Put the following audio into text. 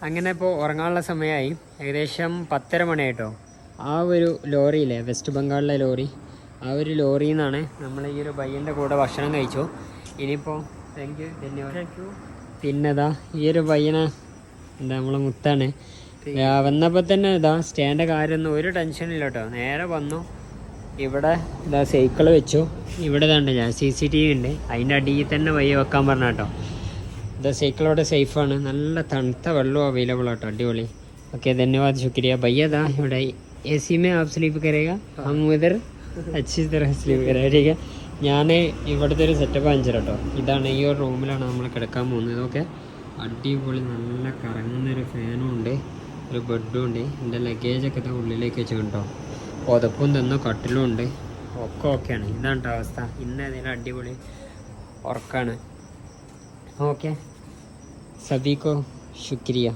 അങ്ങനെ ഇപ്പോൾ ഉറങ്ങാനുള്ള സമയമായി. ഏകദേശം 10:30 മണിയായിട്ടോ. ആ ഒരു ലോറിയില്ലേ, വെസ്റ്റ് ബംഗാളിലെ ലോറി, ആ ഒരു ലോറിയിൽ നിന്നാണ് നമ്മൾ ഈ ഒരു പയ്യൻ്റെ കൂടെ ഭക്ഷണം കഴിച്ചു. ഇനിയിപ്പോൾ താങ്ക് യു, ധന്യവാദം. പിന്നെതാ ഈ ഒരു പയ്യനെ എന്താ നമ്മളെ മുത്താണ്. വന്നപ്പോൾ തന്നെ ഇതാ സ്റ്റാൻഡ് കാര്യമൊന്നും ഒരു ടെൻഷനില്ല കേട്ടോ. നേരെ വന്നു, ഇവിടെ ഇതാ സൈക്കിൾ വെച്ചു. ഇവിടെ ഇതാണ്ട് ഞാൻ CCTV ഉണ്ട്, അതിൻ്റെ അടിയിൽ തന്നെ വയ്യ വെക്കാൻ പറഞ്ഞ കേട്ടോ. ഇതാ സൈക്കിളോടെ സേഫാണ്. നല്ല തണുത്ത വെള്ളം അവൈലബിൾ ആട്ടോ, അടിപൊളി. ഓക്കെ, ധന്യവാദ്, ശുക്രിയ ഭയ്യ. ദാ ഇവിടെ AC में आप स्लीप करेगा, हम इधर अच्छी तरह स्लीप करेगा. ഞാൻ ഇവിടുത്തെ ഒരു സെറ്റപ്പ് കാണിച്ചു കേട്ടോ. ഇതാണ്, ഈ ഒരു റൂമിലാണ് നമ്മൾ കിടക്കാൻ പോകുന്നത്. ഇതൊക്കെ അടിപൊളി, നല്ല കറങ്ങുന്നൊരു ഫാനും ഉണ്ട്, ഒരു ബെഡും ഉണ്ട്. എൻ്റെ ലഗേജൊക്കെ ഇത് ഉള്ളിലേക്ക് വെച്ച് കേട്ടോ. പുതപ്പും തന്നു, കട്ടിലും ഉണ്ട്, ഒക്കെ ഓക്കെയാണ്. ഇതാണ് കേട്ടോ അവസ്ഥ. ഇന്ന് അതിന് അടിപൊളി ഉറക്കാണ്. ഓക്കെ, സബീക്കോ ശുക്രിയ.